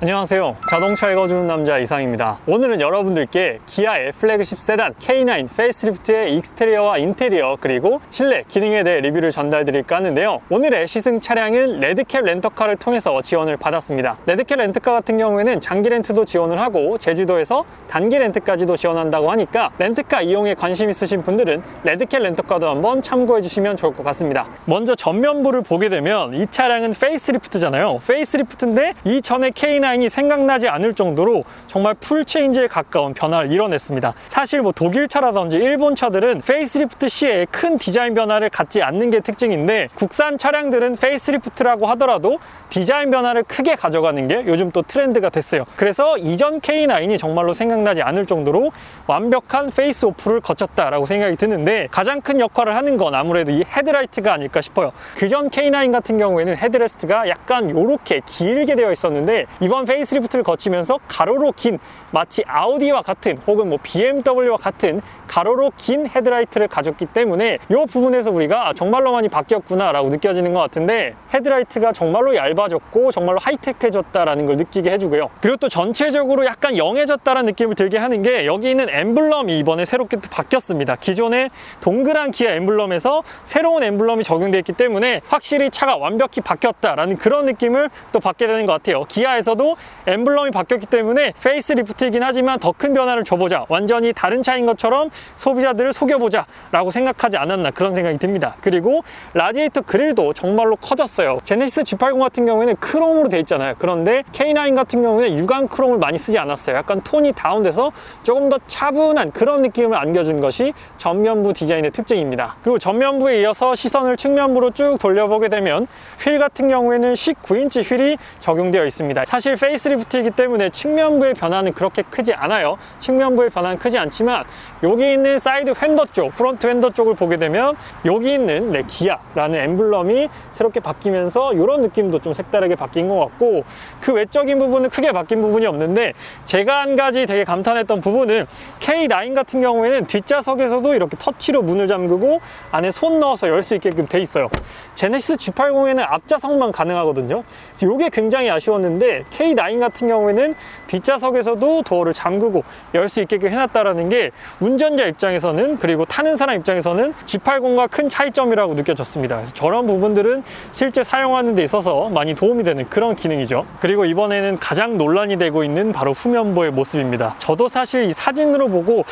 안녕하세요. 자동차 읽어주는 남자 이상입니다. 오늘은 여러분들께 기아의 플래그십 세단 K9 페이스리프트의 익스테리어와 인테리어 그리고 실내 기능에 대해 리뷰를 전달드릴까 하는데요. 오늘의 시승 차량은 레드캡 렌터카를 통해서 지원을 받았습니다. 레드캡 렌터카 같은 경우에는 장기 렌트도 지원을 하고 제주도에서 단기 렌트까지도 지원한다고 하니까 렌트카 이용에 관심 있으신 분들은 레드캡 렌터카도 한번 참고해 주시면 좋을 것 같습니다. 먼저 전면부를 보게 되면 이 차량은 페이스리프트잖아요. 페이스리프트인데 이전에 K9이 생각나지 않을 정도로 정말 풀체인지에 가까운 변화를 이뤄냈습니다. 사실 독일 차라든지 일본 차들은 페이스리프트 시에 큰 디자인 변화를 갖지 않는 게 특징인데 국산 차량들은 페이스리프트라고 하더라도 디자인 변화를 크게 가져가는 게 요즘 또 트렌드가 됐어요. 그래서 이전 K9이 정말로 생각나지 않을 정도로 완벽한 페이스오프를 거쳤다라고 생각이 드는데 가장 큰 역할을 하는 건 아무래도 이 헤드라이트가 아닐까 싶어요. 그전 K9 같은 경우에는 헤드레스트가 약간 요렇게 길게 되어 있었는데 이번 페이스리프트를 거치면서 가로로 긴 마치 아우디와 같은 혹은 BMW와 같은 가로로 긴 헤드라이트를 가졌기 때문에 이 부분에서 우리가 정말로 많이 바뀌었구나 라고 느껴지는 것 같은데 헤드라이트가 정말로 얇아졌고 정말로 하이테크해졌다라는 걸 느끼게 해주고요. 그리고 또 전체적으로 약간 영해졌다라는 느낌을 들게 하는 게 여기 있는 엠블럼이 이번에 새롭게 또 바뀌었습니다. 기존의 동그란 기아 엠블럼에서 새로운 엠블럼이 적용되어 있기 때문에 확실히 차가 완벽히 바뀌었다라는 그런 느낌을 또 받게 되는 것 같아요. 기아에서도 엠블럼이 바뀌었기 때문에 페이스리프트이긴 하지만 더 큰 변화를 줘보자, 완전히 다른 차인 것처럼 소비자들을 속여보자 라고 생각하지 않았나 그런 생각이 듭니다. 그리고 라디에이터 그릴도 정말로 커졌어요. 제네시스 G80 같은 경우에는 크롬으로 돼 있잖아요. 그런데 K9 같은 경우에는 유광 크롬을 많이 쓰지 않았어요. 약간 톤이 다운돼서 조금 더 차분한 그런 느낌을 안겨준 것이 전면부 디자인의 특징입니다. 그리고 전면부에 이어서 시선을 측면부로 쭉 돌려보게 되면 휠 같은 경우에는 19인치 휠이 적용되어 있습니다. 사실 페이스리프트이기 때문에 측면부의 변화는 그렇게 크지 않아요. 측면부의 변화는 크지 않지만 여기 있는 사이드 휀더 쪽, 프론트 휀더 쪽을 보게 되면 여기 있는 기아라는 엠블럼이 새롭게 바뀌면서 이런 느낌도 좀 색다르게 바뀐 것 같고 그 외적인 부분은 크게 바뀐 부분이 없는데 제가 한 가지 되게 감탄했던 부분은 K9 같은 경우에는 뒷좌석에서도 이렇게 터치로 문을 잠그고 안에 손 넣어서 열 수 있게끔 돼 있어요. 제네시스 G80에는 앞좌석만 가능하거든요. 그래서 이게 굉장히 아쉬웠는데 K9 같은 경우에는 뒷좌석에서도 도어를 잠그고 열 수 있게끔 해놨다라는 게 운전자 입장에서는 그리고 타는 사람 입장에서는 G80과 큰 차이점이라고 느껴졌습니다. 그래서 저런 부분들은 실제 사용하는 데 있어서 많이 도움이 되는 그런 기능이죠. 그리고 이번에는 가장 논란이 되고 있는 바로 후면부의 모습입니다. 저도 사실 이 사진으로 보고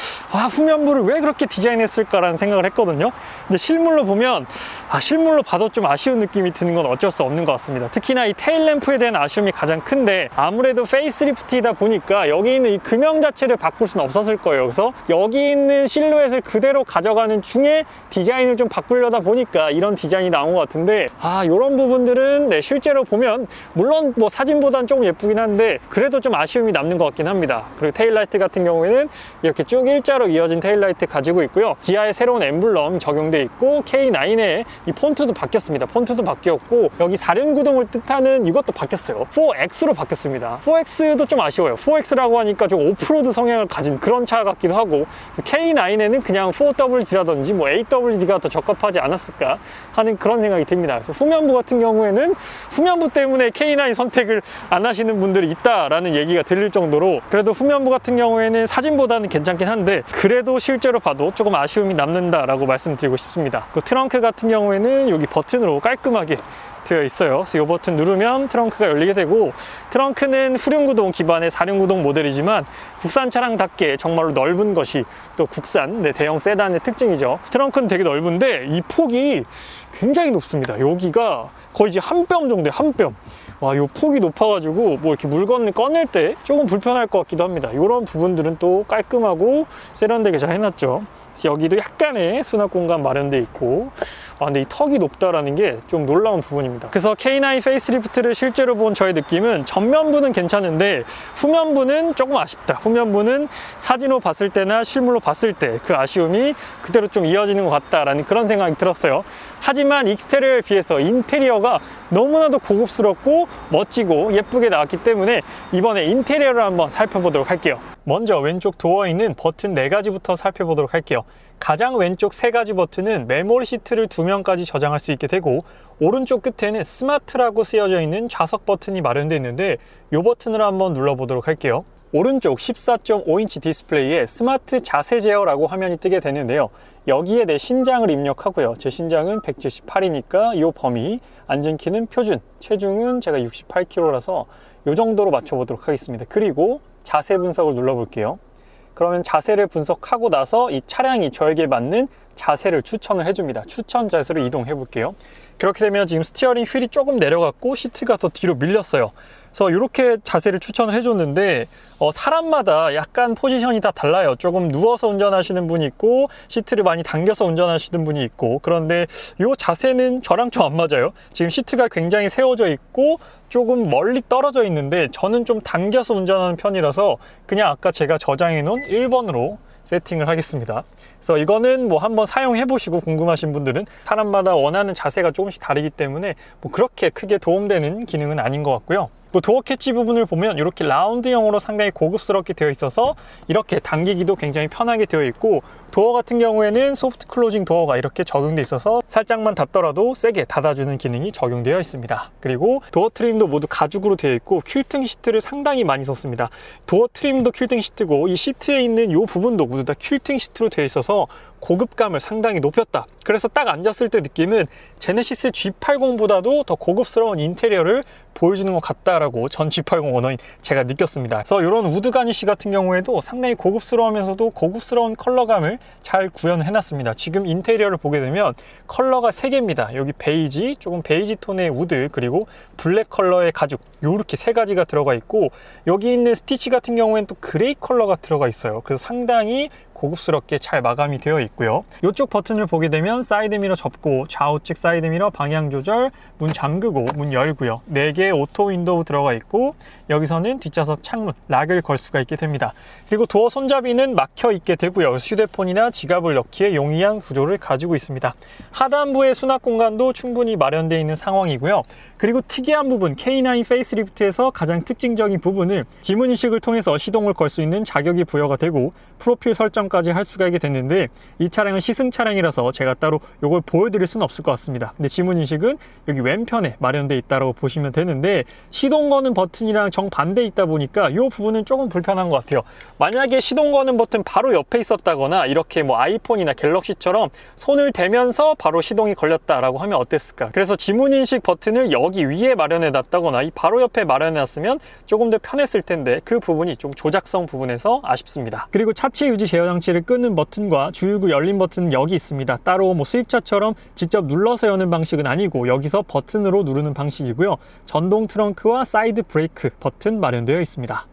후면부를 왜 그렇게 디자인했을까라는 생각을 했거든요. 근데 실물로 보면 실물로 봐도 좀 아쉬운 느낌이 드는 건 어쩔 수 없는 것 같습니다. 특히나 이 테일램프에 대한 아쉬움이 가장 큰데 아무래도 페이스리프트이다 보니까 여기 있는 이 금형 자체를 바꿀 수는 없었을 거예요. 그래서 여기 있는 실루엣을 그대로 가져가는 중에 디자인을 좀 바꾸려다 보니까 이런 디자인이 나온 것 같은데 이런 부분들은 실제로 보면 물론 사진보단 조금 예쁘긴 한데 그래도 좀 아쉬움이 남는 것 같긴 합니다. 그리고 테일라이트 같은 경우에는 이렇게 쭉 일자로 이어진 테일라이트 가지고 있고요. 기아의 새로운 엠블럼 적용돼 있고 K9의 이 폰트도 바뀌었습니다. 폰트도 바뀌었고 여기 사륜구동을 뜻하는 이것도 바뀌었어요. 4X로 바뀌었습니다. 4X도 좀 아쉬워요. 4X라고 하니까 좀 오프로드 성향을 가진 그런 차 같기도 하고 K9에는 그냥 4WD라든지 AWD가 더 적합하지 않았을까 하는 그런 생각이 듭니다. 그래서 후면부 같은 경우에는 후면부 때문에 K9 선택을 안 하시는 분들이 있다라는 얘기가 들릴 정도로 그래도 후면부 같은 경우에는 사진보다는 괜찮긴 한데 그래도 실제로 봐도 조금 아쉬움이 남는다라고 말씀드리고 싶습니다. 그 트렁크 같은 경우에는 여기 버튼으로 깔끔하게 되어 있어요. 그래서 이 버튼 누르면 트렁크가 열리게 되고 트렁크는 후륜구동 기반의 사륜구동 모델이지만 국산 차량답게 정말로 넓은 것이 또 국산 대형 세단의 특징이죠. 트렁크는 되게 넓은데 이 폭이 굉장히 높습니다. 여기가 거의 이제 한 뼘 정도예요. 한 뼘. 이 폭이 높아가지고 이렇게 물건을 꺼낼 때 조금 불편할 것 같기도 합니다. 이런 부분들은 또 깔끔하고 세련되게 잘 해놨죠. 여기도 약간의 수납 공간 마련되어 있고 근데 이 턱이 높다라는 게 좀 놀라운 부분입니다. 그래서 K9 페이스리프트를 실제로 본 저의 느낌은 전면부는 괜찮은데 후면부는 조금 아쉽다. 후면부는 사진으로 봤을 때나 실물로 봤을 때 그 아쉬움이 그대로 좀 이어지는 것 같다라는 그런 생각이 들었어요. 하지만 익스테리어에 비해서 인테리어가 너무나도 고급스럽고 멋지고 예쁘게 나왔기 때문에 이번에 인테리어를 한번 살펴보도록 할게요. 먼저 왼쪽 도어에 있는 버튼 4가지부터 살펴보도록 할게요. 가장 왼쪽 세 가지 버튼은 메모리 시트를 2명까지 저장할 수 있게 되고, 오른쪽 끝에는 스마트라고 쓰여져 있는 좌석 버튼이 마련되어 있는데 이 버튼을 한번 눌러보도록 할게요. 오른쪽 14.5인치 디스플레이에 스마트 자세 제어라고 화면이 뜨게 되는데요. 여기에 내 신장을 입력하고요. 제 신장은 178이니까 이 범위, 안전키는 표준, 체중은 제가 68kg라서 이 정도로 맞춰보도록 하겠습니다. 그리고 자세 분석을 눌러볼게요. 그러면 자세를 분석하고 나서 이 차량이 저에게 맞는 자세를 추천을 해줍니다. 추천 자세로 이동해 볼게요. 그렇게 되면 지금 스티어링 휠이 조금 내려갔고 시트가 더 뒤로 밀렸어요. 그래서 이렇게 자세를 추천을 해줬는데 사람마다 약간 포지션이 다 달라요. 조금 누워서 운전하시는 분이 있고 시트를 많이 당겨서 운전하시는 분이 있고, 그런데 이 자세는 저랑 좀 안 맞아요. 지금 시트가 굉장히 세워져 있고 조금 멀리 떨어져 있는데 저는 좀 당겨서 운전하는 편이라서 그냥 아까 제가 저장해 놓은 1번으로 세팅을 하겠습니다. 그래서 이거는 뭐 한번 사용해 보시고 궁금하신 분들은, 사람마다 원하는 자세가 조금씩 다르기 때문에 뭐 그렇게 크게 도움되는 기능은 아닌 것 같고요. 그 도어 캐치 부분을 보면 이렇게 라운드형으로 상당히 고급스럽게 되어 있어서 이렇게 당기기도 굉장히 편하게 되어 있고, 도어 같은 경우에는 소프트 클로징 도어가 이렇게 적용되어 있어서 살짝만 닫더라도 세게 닫아주는 기능이 적용되어 있습니다. 그리고 도어 트림도 모두 가죽으로 되어 있고 퀼팅 시트를 상당히 많이 썼습니다. 도어 트림도 퀼팅 시트고 이 시트에 있는 이 부분도 모두 다 퀼팅 시트로 되어 있어서 고급감을 상당히 높였다. 그래서 딱 앉았을 때 느낌은 제네시스 G80보다도 더 고급스러운 인테리어를 보여주는 것 같다라고 전 G80 오너인 제가 느꼈습니다. 그래서 이런 우드 가니쉬 같은 경우에도 상당히 고급스러우면서도 고급스러운 컬러감을 잘 구현해 놨습니다. 지금 인테리어를 보게 되면 컬러가 3개입니다. 여기 베이지, 조금 베이지 톤의 우드, 그리고 블랙 컬러의 가죽, 이렇게 3가지가 들어가 있고, 여기 있는 스티치 같은 경우에는 또 그레이 컬러가 들어가 있어요. 그래서 상당히 고급스럽게 잘 마감이 되어 있고요. 이쪽 버튼을 보게 되면 사이드미러 접고, 좌우측 사이드미러 방향 조절, 문 잠그고 문 열고요. 4개의 오토 윈도우 들어가 있고, 여기서는 뒷좌석 창문, 락을 걸 수가 있게 됩니다. 그리고 도어 손잡이는 막혀 있게 되고요. 휴대폰이나 지갑을 넣기에 용이한 구조를 가지고 있습니다. 하단부의 수납 공간도 충분히 마련되어 있는 상황이고요. 그리고 특이한 부분, K9 페이스리프트에서 가장 특징적인 부분은 지문 인식을 통해서 시동을 걸 수 있는 자격이 부여가 되고 프로필 설정까지 할 수가 있게 됐는데, 이 차량은 시승 차량이라서 제가 따로 이걸 보여드릴 수는 없을 것 같습니다. 근데 지문 인식은 여기 왼편에 마련되어 있다고 보시면 되는데, 시동 거는 버튼이랑 정반대에 있다 보니까 이 부분은 조금 불편한 것 같아요. 만약에 시동 거는 버튼 바로 옆에 있었다거나 이렇게 뭐 아이폰이나 갤럭시처럼 손을 대면서 바로 시동이 걸렸다라고 하면 어땠을까? 그래서 지문 인식 버튼을 여기 위에 마련해 놨다거나 이 바로 옆에 마련해 놨으면 조금 더 편했을 텐데, 그 부분이 좀 조작성 부분에서 아쉽습니다. 그리고 차체 유지 제어 장치를 끄는 버튼과 주유구 열림 버튼은 여기 있습니다. 따로 뭐 수입차처럼 직접 눌러서 여는 방식은 아니고 여기서 버튼으로 누르는 방식이고요. 전동 트렁크와 사이드 브레이크 버튼 마련되어 있습니다.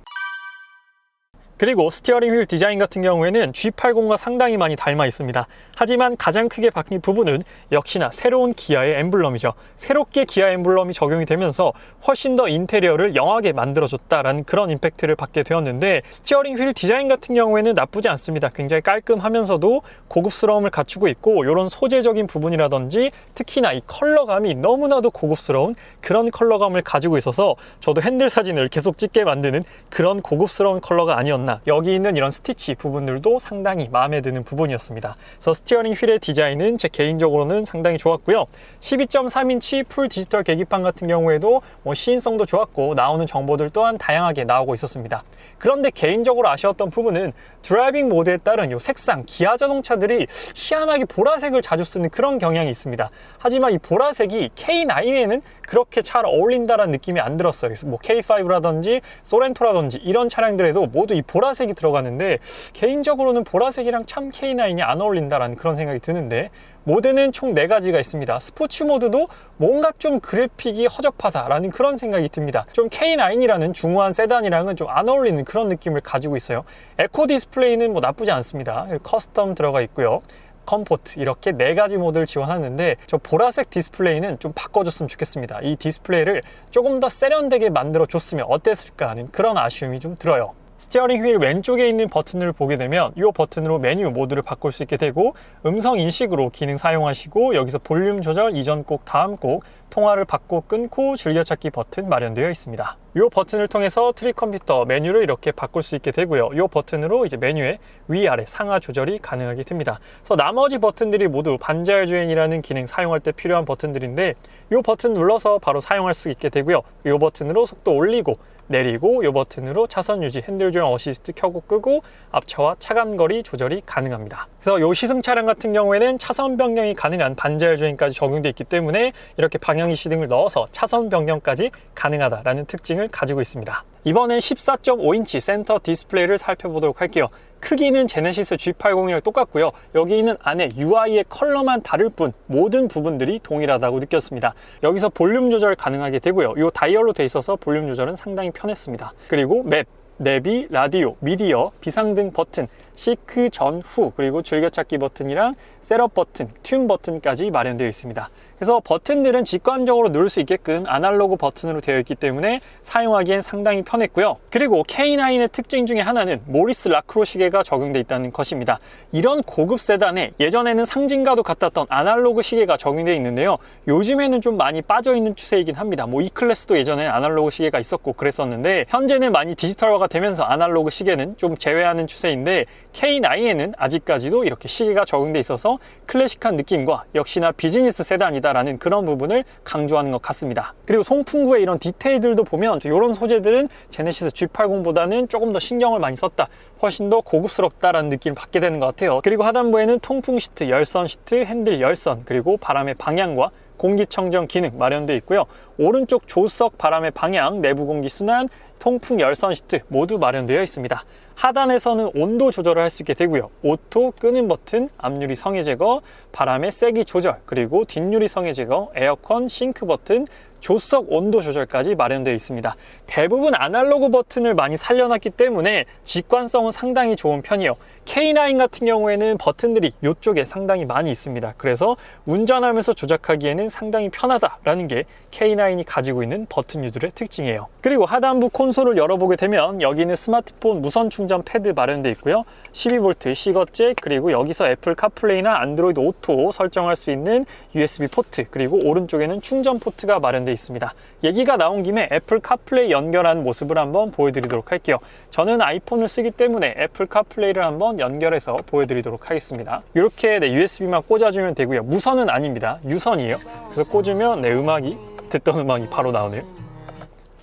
그리고 스티어링 휠 디자인 같은 경우에는 G80과 상당히 많이 닮아 있습니다. 하지만 가장 크게 바뀐 부분은 역시나 새로운 기아의 엠블럼이죠. 새롭게 기아 엠블럼이 적용이 되면서 훨씬 더 인테리어를 영하게 만들어줬다라는 그런 임팩트를 받게 되었는데, 스티어링 휠 디자인 같은 경우에는 나쁘지 않습니다. 굉장히 깔끔하면서도 고급스러움을 갖추고 있고, 이런 소재적인 부분이라든지 특히나 이 컬러감이 너무나도 고급스러운 그런 컬러감을 가지고 있어서 저도 핸들 사진을 계속 찍게 만드는 그런 고급스러운 컬러가 아니었나. 여기 있는 이런 스티치 부분들도 상당히 마음에 드는 부분이었습니다. 그래서 스티어링 휠의 디자인은 제 개인적으로는 상당히 좋았고요. 12.3인치 풀 디지털 계기판 같은 경우에도 뭐 시인성도 좋았고 나오는 정보들 또한 다양하게 나오고 있었습니다. 그런데 개인적으로 아쉬웠던 부분은 드라이빙 모드에 따른 이 색상, 기아 자동차들이 희한하게 보라색을 자주 쓰는 그런 경향이 있습니다. 하지만 이 보라색이 K9에는 그렇게 잘 어울린다라는 느낌이 안 들었어요. 그래서 뭐 K5라든지 소렌토라든지 이런 차량들에도 모두 이 보라색이 들어가는데, 개인적으로는 보라색이랑 참 K9이 안 어울린다라는 그런 생각이 드는데, 모드는 총 4가지가 있습니다. 스포츠 모드도 뭔가 좀 그래픽이 허접하다라는 그런 생각이 듭니다. 좀 K9이라는 중후한 세단이랑은 좀 안 어울리는 그런 느낌을 가지고 있어요. 에코 디스플레이는 뭐 나쁘지 않습니다. 커스텀 들어가 있고요. 컴포트, 이렇게 4가지 모드를 지원하는데, 저 보라색 디스플레이는 좀 바꿔줬으면 좋겠습니다. 이 디스플레이를 조금 더 세련되게 만들어줬으면 어땠을까 하는 그런 아쉬움이 좀 들어요. 스티어링 휠 왼쪽에 있는 버튼을 보게 되면 이 버튼으로 메뉴 모드를 바꿀 수 있게 되고, 음성 인식으로 기능 사용하시고, 여기서 볼륨 조절, 이전 곡, 다음 곡, 통화를 받고 끊고 즐겨찾기 버튼 마련되어 있습니다. 이 버튼을 통해서 트릭 컴퓨터 메뉴를 이렇게 바꿀 수 있게 되고요. 이 버튼으로 이제 메뉴의 위아래 상하 조절이 가능하게 됩니다. 그래서 나머지 버튼들이 모두 반자율 주행이라는 기능 사용할 때 필요한 버튼들인데 이 버튼 눌러서 바로 사용할 수 있게 되고요. 이 버튼으로 속도 올리고 내리고 이 버튼으로 차선 유지, 핸들 조형 어시스트 켜고 끄고 앞차와 차간거리 조절이 가능합니다. 그래서 이 시승 차량 같은 경우에는 차선 변경이 가능한 반자율 주행까지 적용되어 있기 때문에 이렇게 방향이시 등을 넣어서 차선 변경까지 가능하다라는 특징을 가지고 있습니다. 이번엔 14.5인치 센터 디스플레이를 살펴보도록 할게요. 크기는 제네시스 G80이랑 똑같고요. 여기 있는 안에 UI의 컬러만 다를 뿐 모든 부분들이 동일하다고 느꼈습니다. 여기서 볼륨 조절 가능하게 되고요. 이 다이얼로 돼 있어서 볼륨 조절은 상당히 편했습니다. 그리고 맵, 내비, 라디오, 미디어, 비상등 버튼, 시크 전, 후, 그리고 즐겨찾기 버튼이랑 셋업 버튼, 튠 버튼까지 마련되어 있습니다. 그래서 버튼들은 직관적으로 누를 수 있게끔 아날로그 버튼으로 되어 있기 때문에 사용하기엔 상당히 편했고요. 그리고 K9의 특징 중에 하나는 모리스 라크로 시계가 적용되어 있다는 것입니다. 이런 고급 세단에 예전에는 상징과도 같았던 아날로그 시계가 적용되어 있는데요. 요즘에는 좀 많이 빠져있는 추세이긴 합니다. 뭐 E클래스도 예전에 아날로그 시계가 있었고 그랬었는데 현재는 많이 디지털화가 되면서 아날로그 시계는 좀 제외하는 추세인데 K9에는 아직까지도 이렇게 시계가 적용되어 있어서 클래식한 느낌과 역시나 비즈니스 세단이다 라는 그런 부분을 강조하는 것 같습니다. 그리고 송풍구의 이런 디테일들도 보면 이런 소재들은 제네시스 G80보다는 조금 더 신경을 많이 썼다, 훨씬 더 고급스럽다라는 느낌을 받게 되는 것 같아요. 그리고 하단부에는 통풍 시트, 열선 시트, 핸들 열선, 그리고 바람의 방향과 공기청정 기능 마련되어 있고요. 오른쪽 조수석 바람의 방향, 내부 공기 순환, 통풍 열선 시트 모두 마련되어 있습니다. 하단에서는 온도 조절을 할 수 있게 되고요. 오토 끄는 버튼, 앞유리 성해 제거, 바람의 세기 조절, 그리고 뒷유리 성해 제거, 에어컨 싱크 버튼, 조수석 온도 조절까지 마련되어 있습니다. 대부분 아날로그 버튼을 많이 살려놨기 때문에 직관성은 상당히 좋은 편이에요. K9 같은 경우에는 버튼들이 이쪽에 상당히 많이 있습니다. 그래서 운전하면서 조작하기에는 상당이 편하다라는 게 K9이 가지고 있는 버튼 유들의 특징이에요. 그리고 하단부 콘솔을 열어보게 되면 여기는 스마트폰 무선 충전 패드 마련되어 있고요. 12V C거잭, 그리고 여기서 애플 카플레이나 안드로이드 오토 설정할 수 있는 USB 포트, 그리고 오른쪽에는 충전 포트가 마련되어 있습니다. 얘기가 나온 김에 애플 카플레이 연결한 모습을 한번 보여드리도록 할게요. 저는 아이폰을 쓰기 때문에 애플 카플레이를 한번 연결해서 보여드리도록 하겠습니다. 이렇게 USB만 꽂아주면 되고요. 무선은 아닙니다. 유선이에요. 그래서 꽂으면 음악이, 듣던 음악이 바로 나오네요.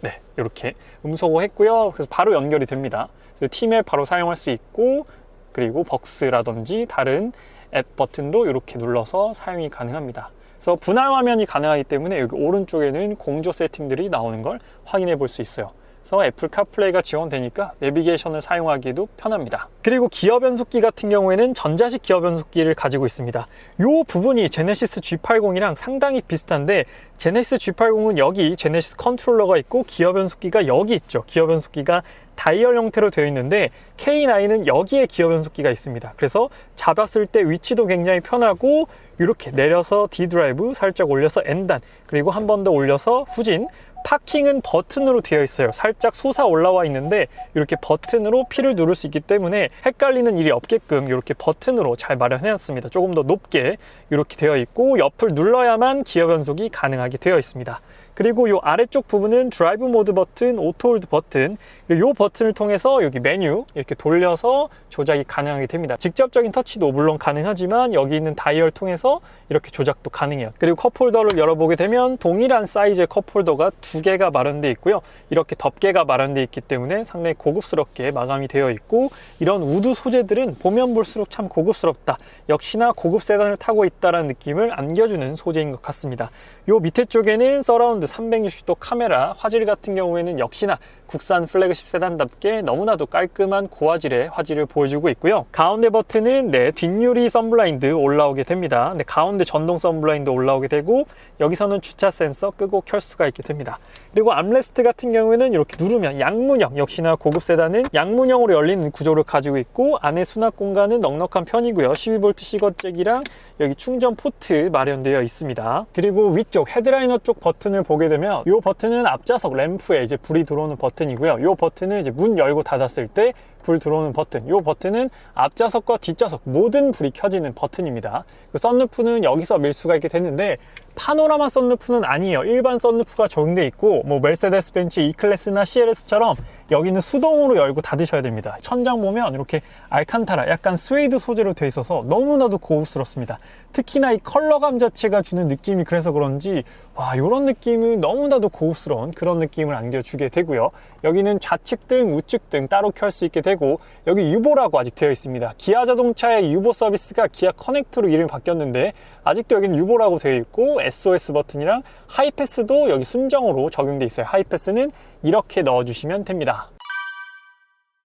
네, 이렇게 음소거 했고요. 그래서 바로 연결이 됩니다. 팀앱 바로 사용할 수 있고, 그리고 벅스라든지 다른 앱 버튼도 이렇게 눌러서 사용이 가능합니다. 그래서 분할 화면이 가능하기 때문에 여기 오른쪽에는 공조 세팅들이 나오는 걸 확인해 볼 수 있어요. 그래서 애플 카플레이가 지원되니까 내비게이션을 사용하기도 편합니다. 그리고 기어 변속기 같은 경우에는 전자식 기어 변속기를 가지고 있습니다. 이 부분이 제네시스 G80이랑 상당히 비슷한데 제네시스 G80은 여기 제네시스 컨트롤러가 있고 기어 변속기가 여기 있죠. 기어 변속기가 다이얼 형태로 되어 있는데 K9은 여기에 기어 변속기가 있습니다. 그래서 잡았을 때 위치도 굉장히 편하고 이렇게 내려서 D 드라이브, 살짝 올려서 N단, 그리고 한 번 더 올려서 후진, 파킹은 버튼으로 되어 있어요. 살짝 솟아 올라와 있는데 이렇게 버튼으로 P를 누를 수 있기 때문에 헷갈리는 일이 없게끔 이렇게 버튼으로 잘 마련해 놨습니다. 조금 더 높게 이렇게 되어 있고 옆을 눌러야만 기어 변속이 가능하게 되어 있습니다. 그리고 이 아래쪽 부분은 드라이브 모드 버튼, 오토 홀드 버튼, 이 버튼을 통해서 여기 메뉴 이렇게 돌려서 조작이 가능하게 됩니다. 직접적인 터치도 물론 가능하지만 여기 있는 다이얼 통해서 이렇게 조작도 가능해요. 그리고 컵홀더를 열어보게 되면 동일한 사이즈의 컵홀더가 두 개가 마련되어 있고요. 이렇게 덮개가 마련되어 있기 때문에 상당히 고급스럽게 마감이 되어 있고, 이런 우드 소재들은 보면 볼수록 참 고급스럽다, 역시나 고급 세단을 타고 있다는 느낌을 안겨주는 소재인 것 같습니다. 요 밑에 쪽에는 서라운드 360도 카메라, 화질 같은 경우에는 역시나 국산 플래그십 세단답게 너무나도 깔끔한 고화질의 화질을 보여주고 있고요. 가운데 버튼은 뒷유리 선블라인드 올라오게 됩니다. 가운데 전동 선블라인드 올라오게 되고, 여기서는 주차 센서 끄고 켤 수가 있게 됩니다. 그리고 암레스트 같은 경우에는 이렇게 누르면 양문형, 역시나 고급 세단은 양문형으로 열리는 구조를 가지고 있고, 안에 수납 공간은 넉넉한 편이고요. 12V C거잭이랑 여기 충전 포트 마련되어 있습니다. 그리고 위쪽 헤드라이너 쪽 버튼을 보게 되면 이 버튼은 앞좌석 램프에 이제 불이 들어오는 버튼이고요. 이 버튼은 이제 문 열고 닫았을 때 불 들어오는 버튼, 이 버튼은 앞좌석과 뒷좌석 모든 불이 켜지는 버튼입니다. 그 썬루프는 여기서 밀 수가 있게 됐는데 파노라마 썬루프는 아니에요. 일반 썬루프가 적용되어 있고 뭐 메르세데스 벤츠 E클래스나 CLS처럼 여기는 수동으로 열고 닫으셔야 됩니다. 천장 보면 이렇게 알칸타라 약간 스웨이드 소재로 되어 있어서 너무나도 고급스럽습니다. 특히나 이 컬러감 자체가 주는 느낌이 그래서 그런지 와, 이런 느낌은 너무나도 고급스러운 그런 느낌을 안겨주게 되고요. 여기는 좌측 등 우측 등 따로 켤 수 있게 되고 여기 유보라고 아직 되어 있습니다. 기아 자동차의 유보 서비스가 기아 커넥트로 이름이 바뀌었는데 아직도 여기는 유보라고 되어 있고 SOS 버튼이랑 하이패스도 여기 순정으로 적용되어 있어요. 하이패스는 이렇게 넣어주시면 됩니다.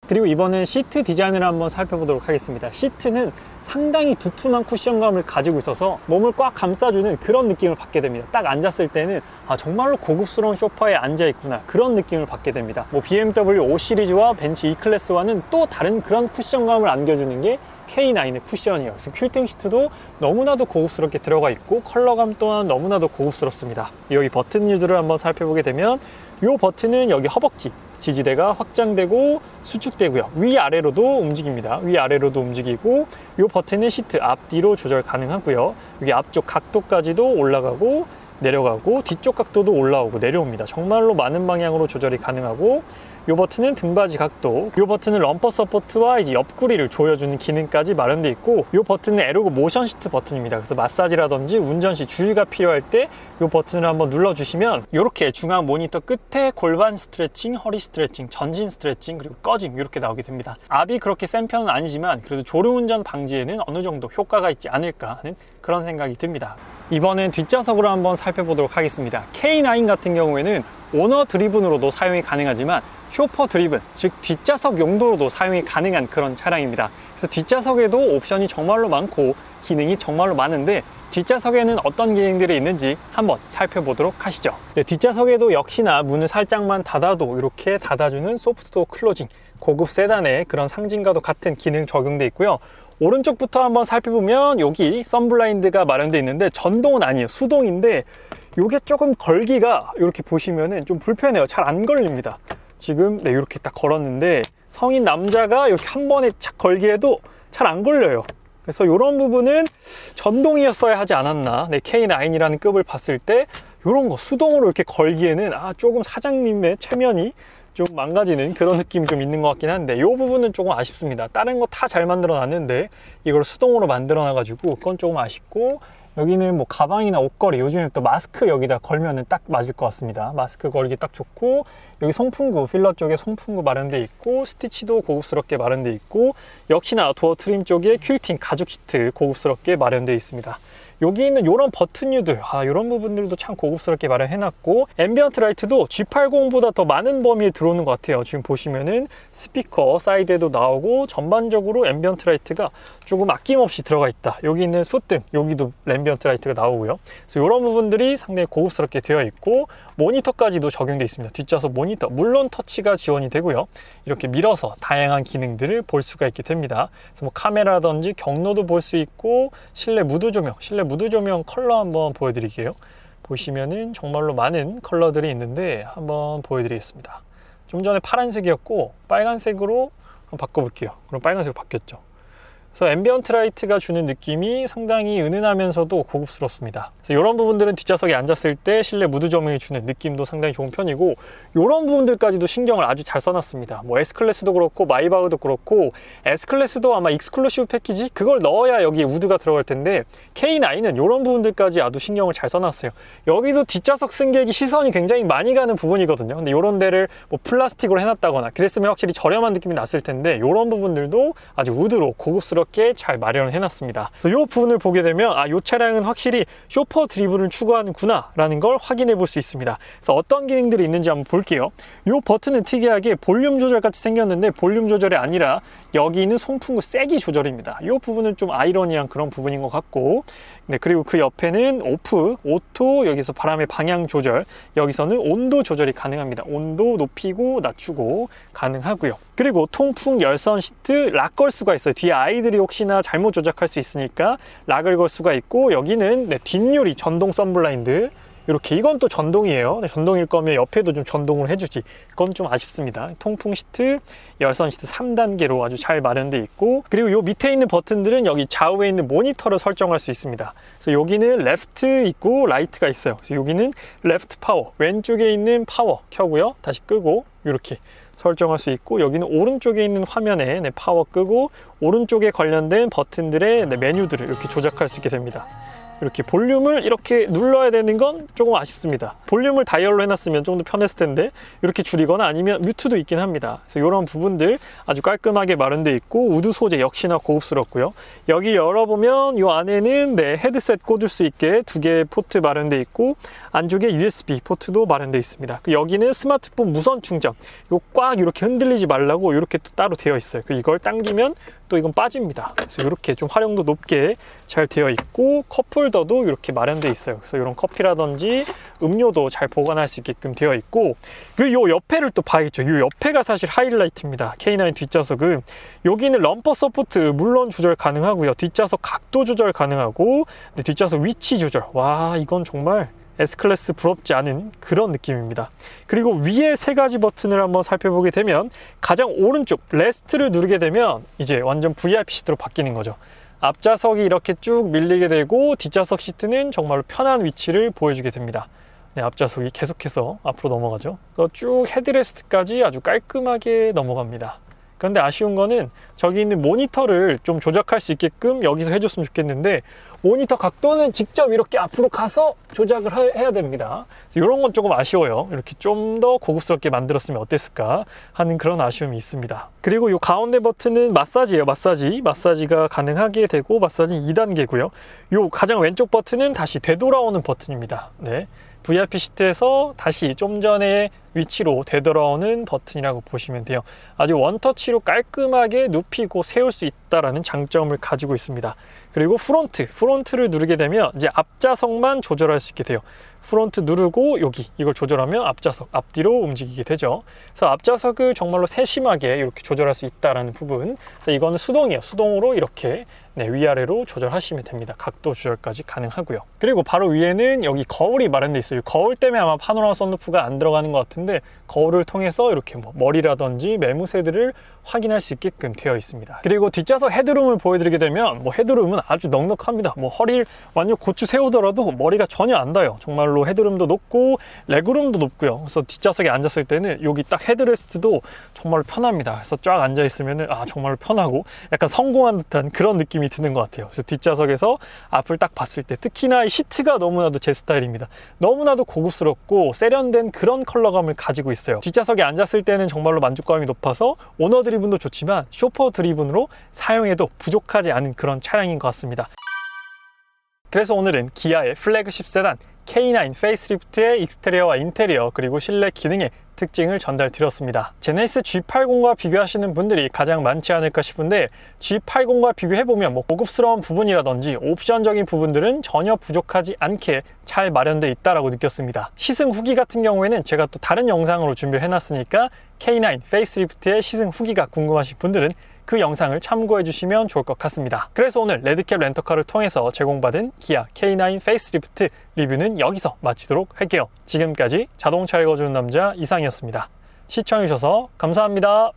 그리고 이번엔 시트 디자인을 한번 살펴보도록 하겠습니다. 시트는 상당히 두툼한 쿠션감을 가지고 있어서 몸을 꽉 감싸주는 그런 느낌을 받게 됩니다. 딱 앉았을 때는 아, 정말로 고급스러운 소파에 앉아있구나 그런 느낌을 받게 됩니다. 뭐 BMW 5 시리즈와 벤츠 E클래스와는 또 다른 그런 쿠션감을 안겨주는 게 K9의 쿠션이에요. 그래서 퀼팅 시트도 너무나도 고급스럽게 들어가 있고 컬러감 또한 너무나도 고급스럽습니다. 여기 버튼 유들을 한번 살펴보게 되면 이 버튼은 여기 허벅지 지지대가 확장되고 수축되고요. 위아래로도 움직입니다. 위아래로도 움직이고 이 버튼은 시트 앞뒤로 조절 가능하고요. 여기 앞쪽 각도까지도 올라가고 내려가고 뒤쪽 각도도 올라오고 내려옵니다. 정말로 많은 방향으로 조절이 가능하고 이 버튼은 등받이 각도, 이 버튼은 럼퍼 서포트와 이제 옆구리를 조여주는 기능까지 마련되어 있고 이 버튼은 에르고 모션 시트 버튼입니다. 그래서 마사지라든지 운전 시 주의가 필요할 때 이 버튼을 한번 눌러주시면 이렇게 중앙 모니터 끝에 골반 스트레칭, 허리 스트레칭, 전신 스트레칭 그리고 꺼짐 이렇게 나오게 됩니다. 압이 그렇게 센 편은 아니지만 그래도 졸음운전 방지에는 어느 정도 효과가 있지 않을까 하는 그런 생각이 듭니다. 이번엔 뒷좌석으로 한번 살펴보도록 하겠습니다. K9 같은 경우에는 오너 드리븐으로도 사용이 가능하지만 쇼퍼 드리븐, 즉 뒷좌석 용도로도 사용이 가능한 그런 차량입니다. 그래서 뒷좌석에도 옵션이 정말로 많고 기능이 정말로 많은데 뒷좌석에는 어떤 기능들이 있는지 한번 살펴보도록 하시죠. 네, 뒷좌석에도 역시나 문을 살짝만 닫아도 이렇게 닫아주는 소프트도어 클로징, 고급 세단의 그런 상징과도 같은 기능 적용되어 있고요. 오른쪽부터 한번 살펴보면 여기 선블라인드가 마련되어 있는데 전동은 아니에요. 수동인데 이게 조금 걸기가 이렇게 보시면은 좀 불편해요. 잘 안 걸립니다. 지금 네, 이렇게 딱 걸었는데 성인 남자가 이렇게 한 번에 착 걸기에도 잘 안 걸려요. 그래서 이런 부분은 전동이었어야 하지 않았나. 네, K9이라는 급을 봤을 때 이런 거 수동으로 이렇게 걸기에는 조금 사장님의 체면이 좀 망가지는 그런 느낌이 좀 있는 것 같긴 한데 이 부분은 조금 아쉽습니다. 다른 거 다 잘 만들어 놨는데 이걸 수동으로 만들어 놔가지고 그건 조금 아쉽고 여기는 뭐 가방이나 옷걸이 요즘에 또 마스크 여기다 걸면은 딱 맞을 것 같습니다. 마스크 걸기 딱 좋고 여기 송풍구 필러 쪽에 송풍구 마련되어 있고 스티치도 고급스럽게 마련되어 있고 역시나 도어 트림 쪽에 퀼팅 가죽 시트 고급스럽게 마련되어 있습니다. 여기 있는 이런 버튼유들 이런 부분들도 참 고급스럽게 마련해놨고 앰비언트 라이트도 G80보다 더 많은 범위에 들어오는 것 같아요. 지금 보시면은 스피커 사이드에도 나오고 전반적으로 앰비언트 라이트가 조금 아낌없이 들어가 있다. 여기 있는 솥등 여기도 앰비언트 라이트가 나오고요. 그래서 이런 부분들이 상당히 고급스럽게 되어 있고 모니터까지도 적용되어 있습니다. 뒷좌석 모니터 물론 터치가 지원이 되고요. 이렇게 밀어서 다양한 기능들을 볼 수가 있게 됩니다. 그래서 뭐 카메라든지 경로도 볼 수 있고 실내 무드 조명 컬러 한번 보여드릴게요. 보시면은 정말로 많은 컬러들이 있는데 한번 보여드리겠습니다. 좀 전에 파란색이었고 빨간색으로 한번 바꿔볼게요. 그럼 빨간색으로 바뀌었죠. 그래서 앰비언트 라이트가 주는 느낌이 상당히 은은하면서도 고급스럽습니다. 그래서 이런 부분들은 뒷좌석에 앉았을 때 실내 무드 조명이 주는 느낌도 상당히 좋은 편이고 이런 부분들까지도 신경을 아주 잘 써놨습니다. 뭐 S클래스도 그렇고 마이바흐도 그렇고 S클래스도 아마 익스클루시브 패키지 그걸 넣어야 여기 우드가 들어갈 텐데 K9은 이런 부분들까지 아주 신경을 잘 써놨어요. 여기도 뒷좌석 승객이 시선이 굉장히 많이 가는 부분이거든요. 근데 이런 데를 뭐 플라스틱으로 해놨다거나 그랬으면 확실히 저렴한 느낌이 났을 텐데 이런 부분들도 아주 우드로 고급스럽게 잘 마련을 해놨습니다. 그래서 이 부분을 보게 되면 이 차량은 확실히 쇼퍼 드리븐을 추구하는구나 라는 걸 확인해 볼 수 있습니다. 그래서 어떤 기능들이 있는지 한번 볼게요. 이 버튼은 특이하게 볼륨 조절 같이 생겼는데 볼륨 조절이 아니라 여기 있는 송풍구 세기 조절입니다. 이 부분은 좀 아이러니한 그런 부분인 것 같고 네, 그리고 그 옆에는 오프, 오토 여기서 바람의 방향 조절 여기서는 온도 조절이 가능합니다. 온도 높이고 낮추고 가능하고요. 그리고 통풍 열선 시트 락 걸 수가 있어요. 뒤에 아이들이 혹시나 잘못 조작할 수 있으니까 락을 걸 수가 있고 여기는 네, 뒷유리 전동 선블라인드 이렇게 이건 또 전동이에요. 전동일 거면 옆에도 좀 전동을 해주지. 그건 좀 아쉽습니다. 통풍 시트, 열선 시트 3단계로 아주 잘 마련되어 있고, 그리고 요 밑에 있는 버튼들은 여기 좌우에 있는 모니터를 설정할 수 있습니다. 그래서 여기는 레프트 있고 라이트가 있어요. 그래서 여기는 레프트 파워, 왼쪽에 있는 파워 켜고요. 다시 끄고 이렇게 설정할 수 있고, 여기는 오른쪽에 있는 화면에 파워 끄고 오른쪽에 관련된 버튼들의 메뉴들을 이렇게 조작할 수 있게 됩니다. 이렇게 볼륨을 이렇게 눌러야 되는 건 조금 아쉽습니다. 볼륨을 다이얼로 해놨으면 좀 더 편했을 텐데 이렇게 줄이거나 아니면 뮤트도 있긴 합니다. 그래서 이런 부분들 아주 깔끔하게 마련되어 있고, 우드 소재 역시나 고급스럽고요. 여기 열어보면 이 안에는 헤드셋 꽂을 수 있게 2개의 포트 마련되어 있고, 안쪽에 USB 포트도 마련되어 있습니다. 여기는 스마트폰 무선 충전, 이거 꽉 이렇게 흔들리지 말라고 이렇게 또 따로 되어 있어요. 이걸 당기면 또 이건 빠집니다. 그래서 이렇게 좀 활용도 높게 잘 되어 있고, 컵홀더도 이렇게 마련되어 있어요. 그래서 이런 커피라든지 음료도 잘 보관할 수 있게끔 되어 있고, 요 옆에를 또 봐야겠죠. 이 옆에가 사실 하이라이트입니다. K9 뒷좌석은 여기는 럼퍼 서포트 물론 조절 가능하고요. 뒷좌석 각도 조절 가능하고, 뒷좌석 위치 조절, 와 이건 정말 S클래스 부럽지 않은 그런 느낌입니다. 그리고 위에 3가지 버튼을 한번 살펴보게 되면, 가장 오른쪽 레스트를 누르게 되면 이제 완전 VIP 시트로 바뀌는 거죠. 앞좌석이 이렇게 쭉 밀리게 되고, 뒷좌석 시트는 정말로 편한 위치를 보여주게 됩니다. 앞좌석이 계속해서 앞으로 넘어가죠. 그래서 쭉 헤드레스트까지 아주 깔끔하게 넘어갑니다. 그런데 아쉬운 거는 저기 있는 모니터를 좀 조작할 수 있게끔 여기서 해줬으면 좋겠는데, 모니터 각도는 직접 이렇게 앞으로 가서 조작을 해야 됩니다. 이런 건 조금 아쉬워요. 이렇게 좀 더 고급스럽게 만들었으면 어땠을까 하는 그런 아쉬움이 있습니다. 그리고 이 가운데 버튼은 마사지예요. 마사지가 가능하게 되고, 마사지 2단계고요. 이 가장 왼쪽 버튼은 다시 되돌아오는 버튼입니다. VIP 시트에서 다시 좀 전의 위치로 되돌아오는 버튼이라고 보시면 돼요. 아주 원터치로 깔끔하게 눕히고 세울 수 있다는 장점을 가지고 있습니다. 그리고 프론트를 누르게 되면 이제 앞좌석만 조절할 수 있게 돼요. 프론트 누르고 이걸 조절하면 앞좌석 앞뒤로 움직이게 되죠. 그래서 앞좌석을 정말로 세심하게 이렇게 조절할 수 있다는 부분. 그래서 이거는 수동이에요. 수동으로 이렇게 위아래로 조절하시면 됩니다. 각도 조절까지 가능하고요. 그리고 바로 위에는 여기 거울이 마련되어 있어요. 거울 때문에 아마 파노라마 썬루프가 안 들어가는 것 같은데, 거울을 통해서 이렇게 머리라든지 매무새들을 확인할 수 있게끔 되어 있습니다. 그리고 뒷좌석 헤드룸을 보여드리게 되면, 헤드룸은 아주 넉넉합니다. 허리를 완전 고추 세우더라도 머리가 전혀 안 닿아요. 정말로 헤드룸도 높고 레그룸도 높고요. 그래서 뒷좌석에 앉았을 때는 여기 딱 헤드레스트도 정말 편합니다. 그래서 쫙 앉아 있으면은 정말로 편하고 약간 성공한 듯한 그런 느낌이 드는 것 같아요. 그래서 뒷좌석에서 앞을 딱 봤을 때, 특히나 이 시트가 너무나도 제 스타일입니다. 너무나도 고급스럽고 세련된 그런 컬러감을 가지고 있어요. 뒷좌석에 앉았을 때는 정말로 만족감이 높아서 오너 드리븐도 좋지만 쇼퍼 드리븐으로 사용해도 부족하지 않은 그런 차량인 것 같습니다. 그래서 오늘은 기아의 플래그십 세단 K9 페이스리프트의 익스테리어와 인테리어, 그리고 실내 기능의 특징을 전달 드렸습니다. 제네시스 G80과 비교하시는 분들이 가장 많지 않을까 싶은데, G80과 비교해보면 고급스러운 부분이라든지 옵션적인 부분들은 전혀 부족하지 않게 잘 마련되어 있다고 느꼈습니다. 시승 후기 같은 경우에는 제가 또 다른 영상으로 준비를 해놨으니까 K9 페이스리프트의 시승 후기가 궁금하신 분들은 그 영상을 참고해 주시면 좋을 것 같습니다. 그래서 오늘 레드캡 렌터카를 통해서 제공받은 기아 K9 페이스리프트 리뷰는 여기서 마치도록 할게요. 지금까지 자동차 읽어주는 남자 이상이었습니다. 시청해주셔서 감사합니다.